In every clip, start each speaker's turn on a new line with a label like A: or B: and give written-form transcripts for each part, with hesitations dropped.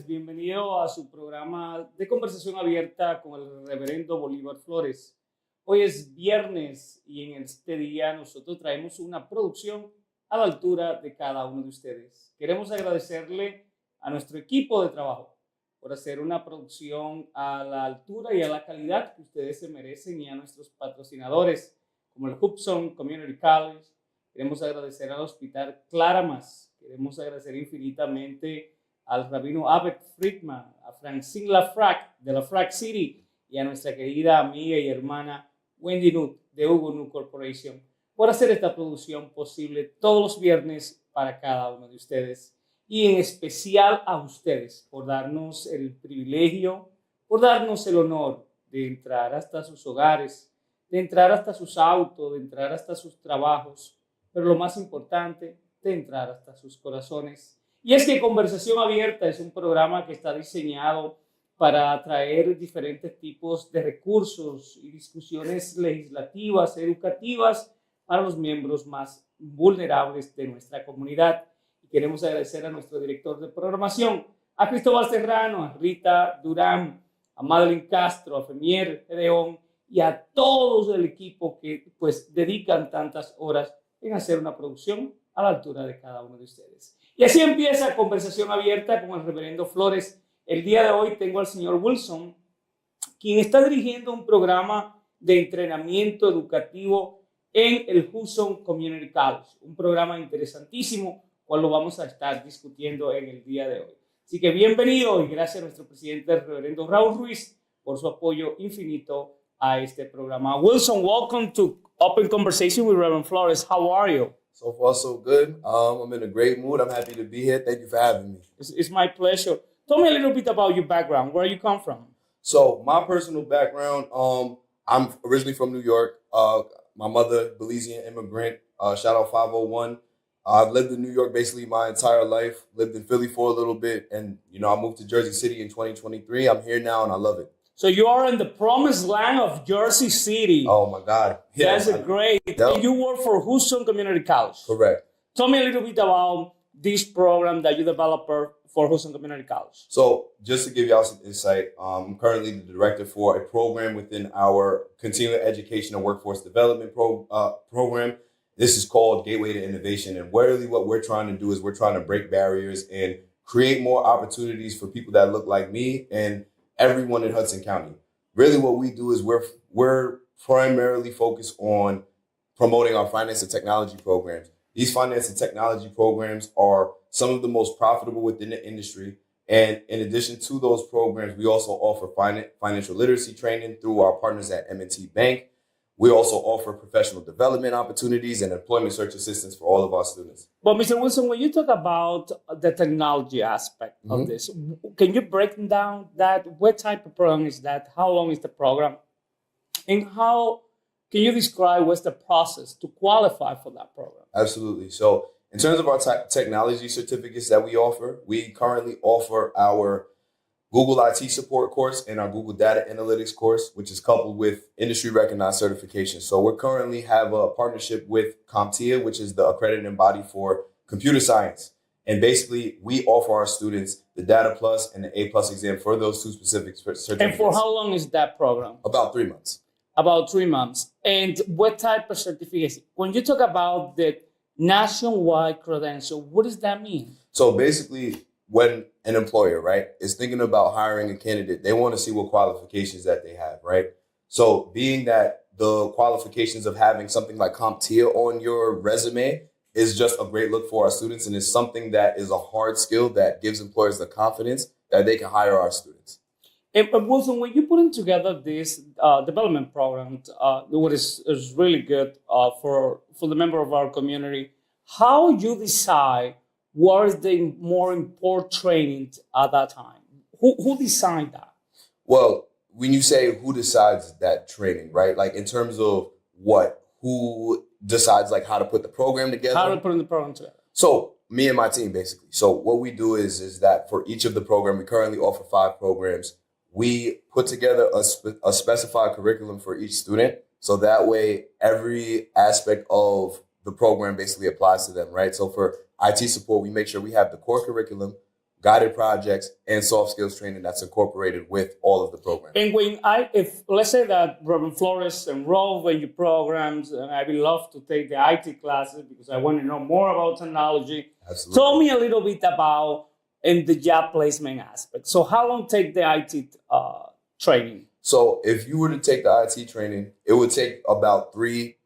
A: bienvenido a su programa de conversación abierta con el Reverendo Bolívar Flores. Hoy es viernes y en este día nosotros traemos una producción a la altura de cada uno de ustedes. Queremos agradecerle a nuestro equipo de trabajo por hacer una producción a la altura y a la calidad que ustedes se merecen y a nuestros patrocinadores como el Hudson Community College. Queremos agradecer al Hospital Claramas. Queremos agradecer infinitamente al rabino Abed Friedman, a Francine Lafrac de la Frac City y a nuestra querida amiga y hermana Wendy Nutt de Hugo Nutt Corporation por hacer esta producción posible todos los viernes para cada uno de ustedes. Y en especial a ustedes por darnos el privilegio, por darnos el honor de entrar hasta sus hogares, de entrar hasta sus autos, de entrar hasta sus trabajos, pero lo más importante, de entrar hasta sus corazones. Y es que Conversación Abierta es un programa que está diseñado para atraer diferentes tipos de recursos y discusiones legislativas, educativas para los miembros más vulnerables de nuestra comunidad. Y queremos agradecer a nuestro director de programación, a Cristóbal Serrano, a Rita Durán, a Madeline Castro, a Femier Gedeón y a todo el equipo que pues dedican tantas horas en hacer una producción a la altura de cada uno de ustedes. Y así empieza Conversación Abierta con el Reverendo Flores. El día de hoy tengo al señor Wilson, quien está dirigiendo un programa de entrenamiento educativo en el Hudson Community College, un programa interesantísimo, cual lo vamos a estar discutiendo en el día de hoy. Así que bienvenido y gracias a nuestro presidente, el Reverendo Raúl Ruiz, por su apoyo infinito a este programa. Wilson, welcome to Open Conversation with Reverend Flores. How are you?
B: So far, so good. I'm in a great mood. I'm happy to be here. Thank you for having me.
A: It's my pleasure. Tell me a little bit about your background, where you come from.
B: So my personal background, I'm originally from New York. My mother, Belizean immigrant, shout out 501. I've lived in New York basically my entire life, lived in Philly for a little bit. And, I moved to Jersey City in 2023. I'm here now and I love it.
A: So you are in the promised land of Jersey City.
B: Oh my God. Yeah,
A: that's great.
B: Yep.
A: And you work for Hudson Community College.
B: Correct.
A: Tell me a little bit about this program that you developed for Hudson Community College.
B: So just to give y'all some insight, I'm currently the director for a program within our continuing education and workforce development program. This is called Gateway to Innovation. And really what we're trying to do is we're trying to break barriers and create more opportunities for people that look like me and everyone in Hudson County. Really what we do is we're primarily focused on promoting our finance and technology programs. These finance and technology programs are some of the most profitable within the industry. And in addition to those programs, we also offer financial literacy training through our partners at M&T Bank. We also offer professional development opportunities and employment search assistance for all of our students.
A: But Mr. Wilson, when you talk about the technology aspect of this, can you break down that? What type of program is that? How long is the program? And how can you describe what's the process to qualify for that program?
B: Absolutely. So in terms of our technology certificates that we offer, we currently offer our Google IT support course and our Google Data Analytics course, which is coupled with industry recognized certification. So we currently have a partnership with CompTIA, which is the accrediting body for computer science. And basically we offer our students the Data Plus and the A Plus exam for those two specific certificates.
A: And for how long is that program?
B: About 3 months.
A: About 3 months. And what type of certification? When you talk about the nationwide credential, what does that mean?
B: So basically, when an employer, right, is thinking about hiring a candidate, they want to see what qualifications that they have, right? So being that the qualifications of having something like CompTIA on your resume is just a great look for our students. And it's something that is a hard skill that gives employers the confidence that they can hire our students.
A: And Wilson, when you're putting together this development program, what is really good for the member of our community, how you decide what is the more important training at that time? Who designed that?
B: Well, when you say who decides that training, right? Like in terms of what? Who decides like how to put the program together?
A: How to put the program together?
B: So me and my team, basically. So what we do is that for each of the program, we currently offer 5 programs. We put together a specified curriculum for each student. So that way, every aspect of the program basically applies to them, right? So for IT support, we make sure we have the core curriculum. guided projects, and soft skills training that's incorporated with all of the programs.
A: And if let's say that Reverend Flores enrolled in your programs, and I would love to take the IT classes because I want to know more about technology.
B: Absolutely.
A: Tell me a little bit about in the job placement aspect. So how long take the IT training?
B: So if you were to take the IT training, it would take about 3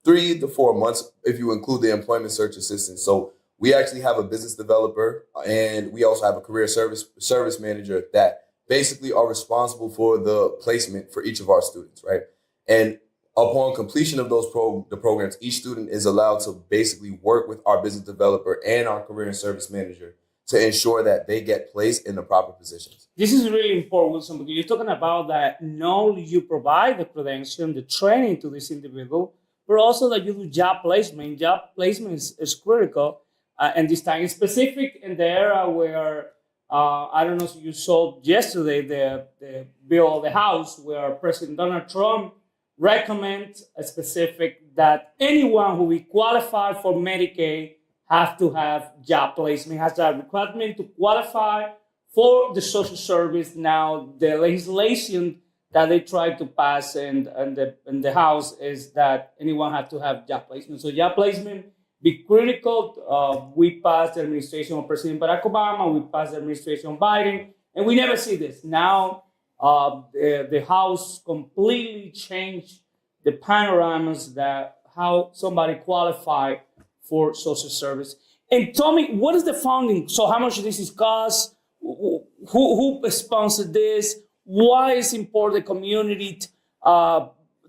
B: to 4 months if you include the employment search assistant. So we actually have a business developer and we also have a career service manager that basically are responsible for the placement for each of our students, right? And upon completion of those the programs, each student is allowed to basically work with our business developer and our career and service manager to ensure that they get placed in the proper positions.
A: This is really important, Wilson, because you're talking about that not only you provide the credential, the training to this individual, but also that you do job placement. Job placement is critical. And this time is specific in the era where, I don't know if you saw yesterday the bill of the House where President Donald Trump recommends a specific that anyone who will qualify for Medicaid have to have job placement, has a requirement to qualify for the social service. Now, the legislation that they try to pass in the House is that anyone has to have job placement. So job placement be critical. We passed the administration of President Barack Obama, we passed the administration of Biden, and we never see this. Now, the House completely changed the panoramas that how somebody qualified for social service. And tell me, what is the funding? So how much this is cost? Who sponsored this? Why is it important the community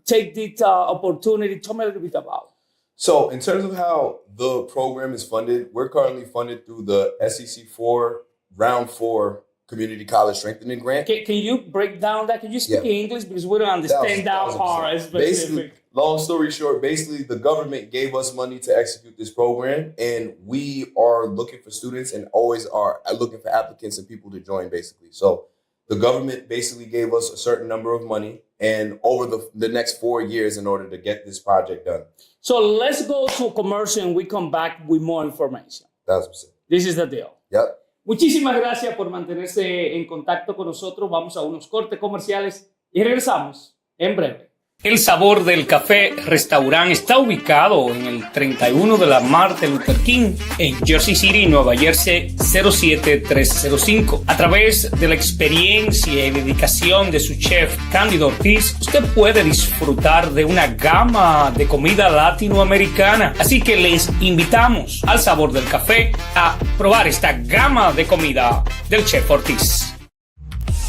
A: take this opportunity? Tell me a little bit about it.
B: So in terms of how the program is funded, we're currently funded through the SEC4 Round 4 Community College Strengthening Grant.
A: Can you break down that? Can you speak in English? Because we don't understand that part.
B: Basically, long story short, basically the government gave us money to execute this program, and we are looking for students and always are looking for applicants and people to join, basically. So the government basically gave us a certain number of money and over the next 4 years in order to get this project done.
A: So let's go to a commercial and we come back with more information.
B: 1,000%.
A: This is the deal.
B: Yep.
A: Muchísimas gracias por mantenerse en contacto con nosotros. Vamos a unos cortes comerciales y regresamos en breve. El Sabor del Café Restaurant está ubicado en el 31 de la Martin Luther King en Jersey City, Nueva Jersey 07305. A través de la experiencia y dedicación de su chef Cándido Ortiz, usted puede disfrutar de una gama de comida latinoamericana. Así que les invitamos al Sabor del Café a probar esta gama de comida del chef Ortiz.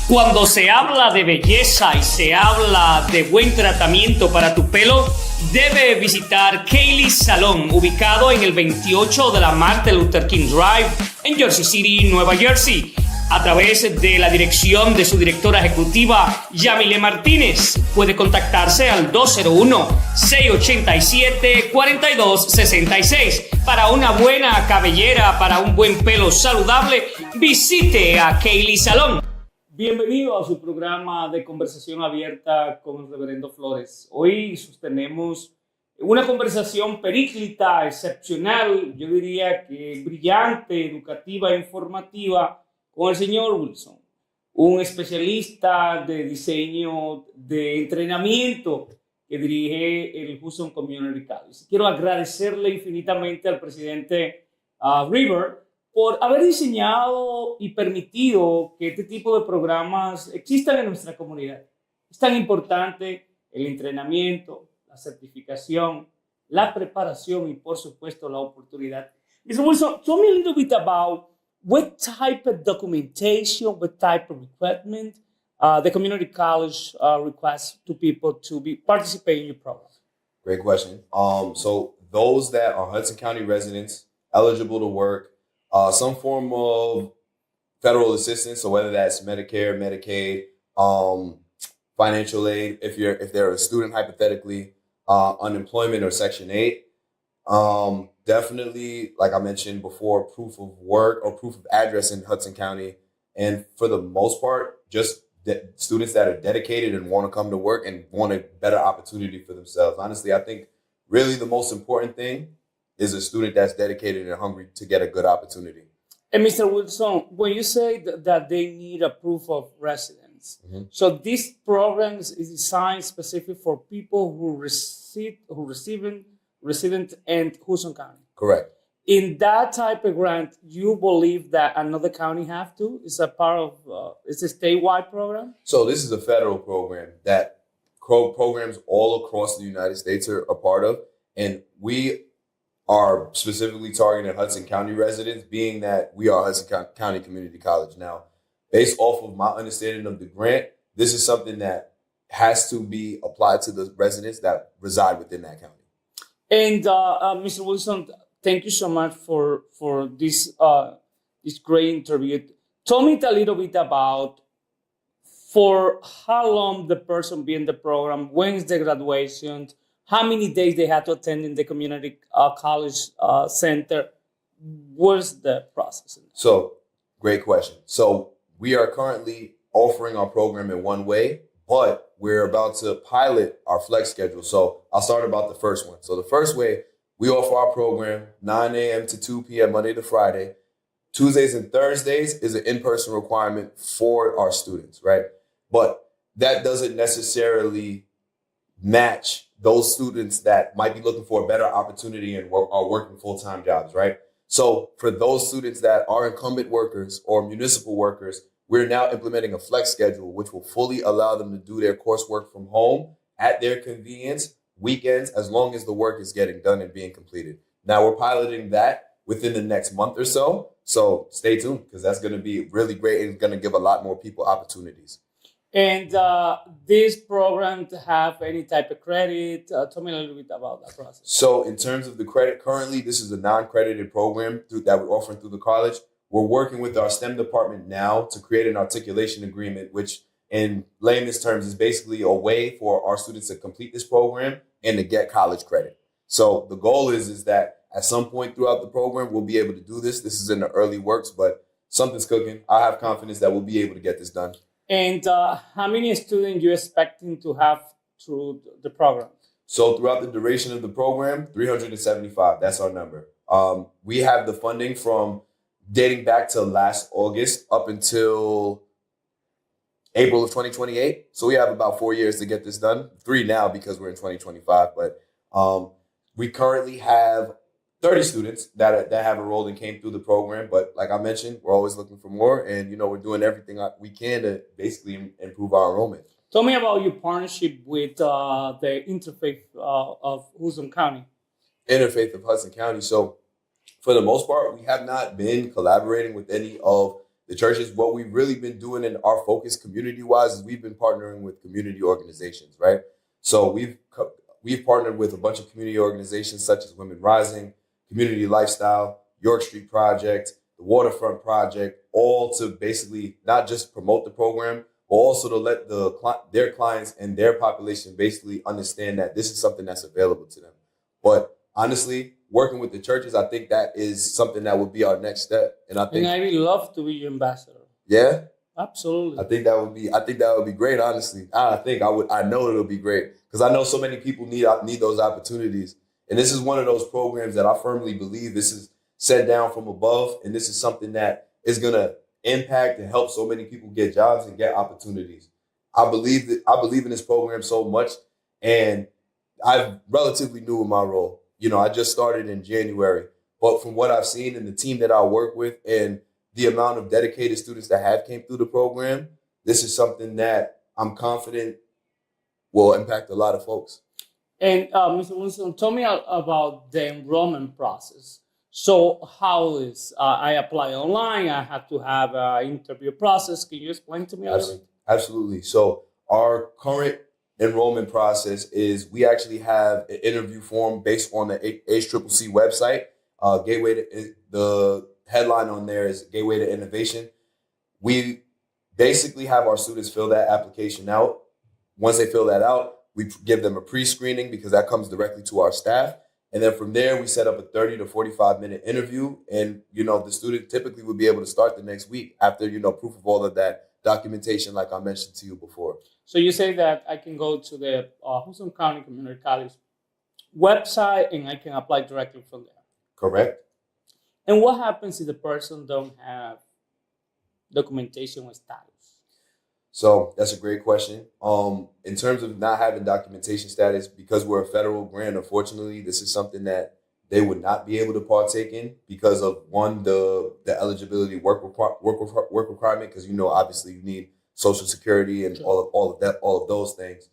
A: Cuando se habla de belleza y se habla de buen tratamiento para tu pelo, debe visitar Mylz Salón, ubicado en el 28 de la Martin Luther King Drive en Jersey City, Nueva Jersey. A través de la dirección de su directora ejecutiva, Yamile Martínez, puede contactarse al 201-687-4266. Para una buena cabellera, para un buen pelo saludable, visite a Mylz Salón. Bienvenido a su programa de conversación abierta con el Reverendo Flores. Hoy sostenemos una conversación períclita, excepcional, yo diría que brillante, educativa e informativa con el señor Wilson, un especialista de diseño de entrenamiento que dirige el Houston Community College. Quiero agradecerle infinitamente al presidente River por haber diseñado y permitido que este tipo de programas existan en nuestra comunidad. Es tan importante el entrenamiento, la certificación, la preparación y, por supuesto, la oportunidad. Mr. Wilson, tell me a little bit about what type of documentation, what type of equipment the community college requests to people to participate in your program.
B: Great question. So those that are Hudson County residents, eligible to work, some form of federal assistance, so whether that's Medicare, Medicaid, financial aid, if they're a student hypothetically, unemployment or Section 8, definitely, like I mentioned before, proof of work or proof of address in Hudson County, and for the most part, just students that are dedicated and want to come to work and want a better opportunity for themselves. Honestly, I think really the most important thing is a student that's dedicated and hungry to get a good opportunity.
A: And Mr. Wilson, when you say that they need a proof of residence, so this program is designed specific for people who resident in Houston County.
B: Correct.
A: In that type of grant, you believe that another county have to? Is a part of? It's a statewide program.
B: So this is a federal program that programs all across the United States are a part of, and we are specifically targeting Hudson County residents, being that we are Hudson County Community College. Now, based off of my understanding of the grant, this is something that has to be applied to the residents that reside within that county.
A: And Mr. Wilson, thank you so much for this this great interview. Tell me a little bit about for how long the person be in the program, when is the graduation, how many days they have to attend in the community college center. What's the process?
B: So, great question. So, we are currently offering our program in one way, but we're about to pilot our flex schedule. So, I'll start about the first one. So, the first way, we offer our program 9 a.m. to 2 p.m. Monday to Friday. Tuesdays and Thursdays is an in-person requirement for our students, right? But that doesn't necessarily match those students that might be looking for a better opportunity and are working full-time jobs, right? So for those students that are incumbent workers or municipal workers, we're now implementing a flex schedule, which will fully allow them to do their coursework from home at their convenience, weekends, as long as the work is getting done and being completed. Now we're piloting that within the next month or so. So stay tuned, because that's going to be really great and going to give a lot more people opportunities.
A: And this program to have any type of credit? Tell me a little bit about that process.
B: So in terms of the credit, currently this is a non-credited program that we're offering through the college. We're working with our STEM department now to create an articulation agreement, which in layman's terms is basically a way for our students to complete this program and to get college credit. So the goal is that at some point throughout the program, we'll be able to do this. This is in the early works, but something's cooking. I have confidence that we'll be able to get this done.
A: And how many students you expecting to have through the program?
B: So throughout the duration of the program, 375. That's our number. We have the funding from dating back to last August up until April of 2028. So we have about 4 years to get this done. 3 now because we're in 2025. But we currently have 30 students that have enrolled and came through the program. But like I mentioned, we're always looking for more. And, we're doing everything we can to basically improve our enrollment.
A: Tell me about your partnership with the Interfaith of Houston County.
B: Interfaith of Hudson County. So for the most part, we have not been collaborating with any of the churches. What we've really been doing in our focus community-wise is we've been partnering with community organizations, right? So we've partnered with a bunch of community organizations such as Women Rising, Community Lifestyle, York Street Project, the Waterfront Project, all to basically not just promote the program, but also to let their clients and their population basically understand that this is something that's available to them. But honestly, working with the churches, I think that is something that would be our next step. And I
A: would love to be your ambassador.
B: Yeah,
A: absolutely.
B: I think that would be great. Honestly, I know it'll be great because I know so many people need those opportunities. And this is one of those programs that I firmly believe this is set down from above. And this is something that is going to impact and help so many people get jobs and get opportunities. I believe in this program so much. And I'm relatively new in my role. I just started in January. But from what I've seen and the team that I work with and the amount of dedicated students that have came through the program, this is something that I'm confident will impact a lot of folks.
A: And Mr. Wilson, tell me about the enrollment process. So how is I apply online? I have to have an interview process. Can you explain to me a little bit?
B: Absolutely. So our current enrollment process is we actually have an interview form based on the HCCC website. The headline on there is Gateway to Innovation. We basically have our students fill that application out. Once they fill that out, we give them a pre-screening because that comes directly to our staff. And then from there, we set up a 30 to 45-minute interview. And, the student typically would be able to start the next week after, proof of all of that documentation like I mentioned to you before.
A: So you say that I can go to the Houston County Community College website and I can apply directly from there.
B: Correct.
A: And what happens if the person don't have documentation or status?
B: So that's a great question. In terms of not having documentation status, because we're a federal grant, unfortunately, this is something that they would not be able to partake in because of one, the eligibility work requirement, because obviously you need Social Security and all of those things.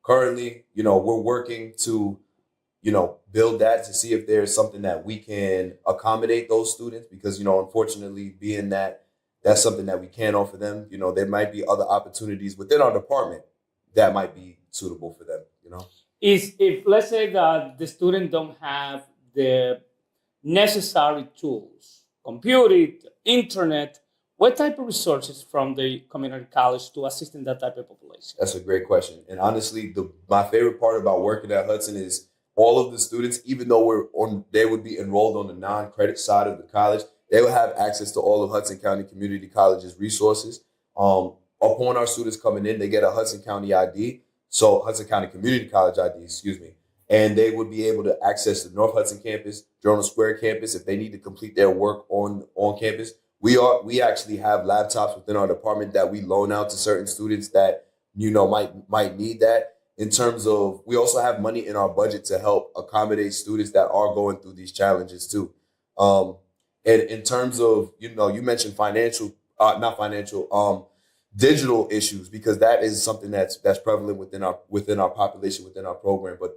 B: Currently, we're working to build that to see if there's something that we can accommodate those students, because unfortunately, being that that's something that we can't offer them, there might be other opportunities within our department that might be suitable for them.
A: If let's say that the student don't have the necessary tools, computer, internet, what type of resources from the community college to assist in that type of population?
B: That's a great question. And honestly, my favorite part about working at Hudson is all of the students, even though they would be enrolled on the non-credit side of the college, they will have access to all of Hudson County Community College's resources. Upon our students coming in, they get a Hudson County ID. So Hudson County Community College ID, and they would be able to access the North Hudson campus, Journal Square campus, if they need to complete their work on campus. We actually have laptops within our department that we loan out to certain students that might need that. In terms of, we also have money in our budget to help accommodate students that are going through these challenges too. And in terms of, you mentioned digital issues, because that is something that's prevalent within our population, within our program. But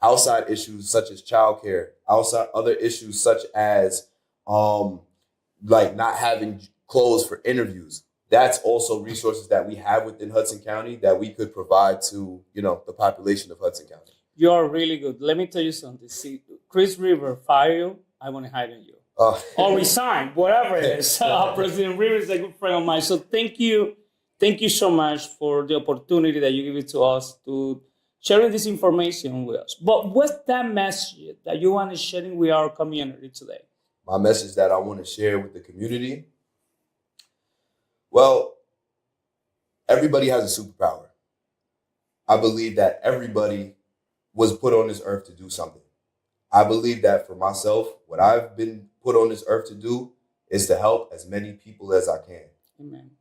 B: outside issues such as childcare, outside other issues such as like not having clothes for interviews. That's also resources that we have within Hudson County that we could provide to the population of Hudson County.
A: You're really good. Let me tell you something. See, Chris River fire you, I want to hire you. Or resign, whatever it is. President River is a good friend of mine. So thank you so much for the opportunity that you give it to us to sharing this information with us. But what's that message that you want to share with our community today?
B: My message that I want to share with the community, well, everybody has a superpower. I believe that everybody was put on this earth to do something. I believe that for myself, what I've been put on this earth to do is to help as many people as I can.
A: Amen.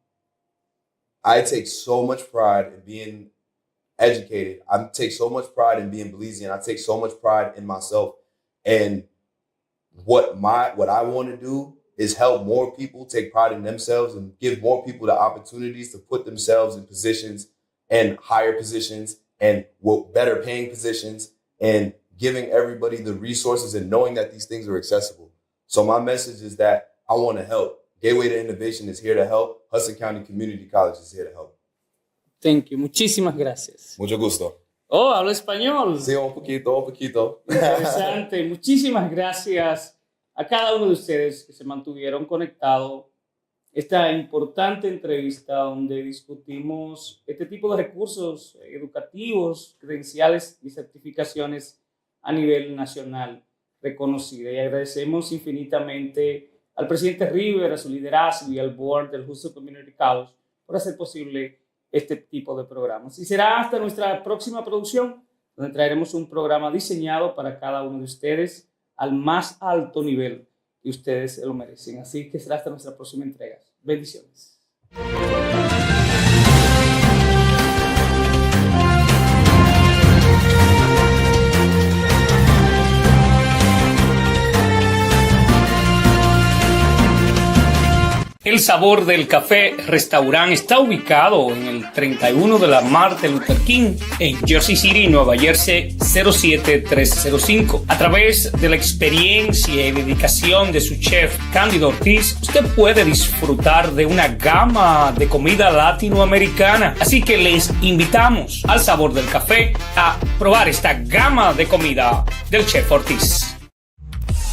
B: I take so much pride in being educated. I take so much pride in being Belizean. I take so much pride in myself. And what I want to do is help more people take pride in themselves and give more people the opportunities to put themselves in positions and higher positions and better paying positions, and giving everybody the resources and knowing that these things are accessible. So my message is that I want to help. Gateway to Innovation is here to help. Hudson County Community College is here to help.
A: Thank you. Muchísimas gracias.
B: Mucho gusto.
A: Oh, hablo español.
B: Sí, un poquito.
A: Interesante. Muchísimas gracias a cada uno de ustedes que se mantuvieron conectados. Esta importante entrevista donde discutimos este tipo de recursos educativos, credenciales y certificaciones a nivel nacional reconocida. Y agradecemos infinitamente al presidente River, a su liderazgo y al board del Hudson Community College por hacer posible este tipo de programas. Y será hasta nuestra próxima producción, donde traeremos un programa diseñado para cada uno de ustedes al más alto nivel que ustedes lo merecen. Así que será hasta nuestra próxima entrega. Bendiciones. El Sabor del Café Restaurant está ubicado en el 31 de la Martin Luther King en Jersey City, Nueva Jersey 07305. A través de la experiencia y dedicación de su chef Cándido Ortiz, usted puede disfrutar de una gama de comida latinoamericana. Así que les invitamos al Sabor del Café a probar esta gama de comida del chef Ortiz.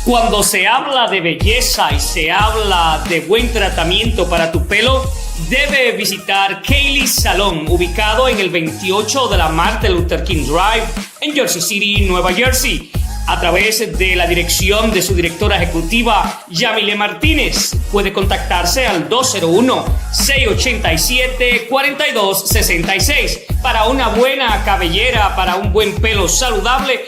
A: Cuando se habla de belleza y se habla de buen tratamiento para tu pelo, debe visitar Kaylee's Salon, ubicado en el 28 de la Martin Luther King Drive en Jersey City, Nueva Jersey. A través de la dirección de su directora ejecutiva, Yamile Martínez, puede contactarse al 201-687-4266. Para una buena cabellera, para un buen pelo saludable,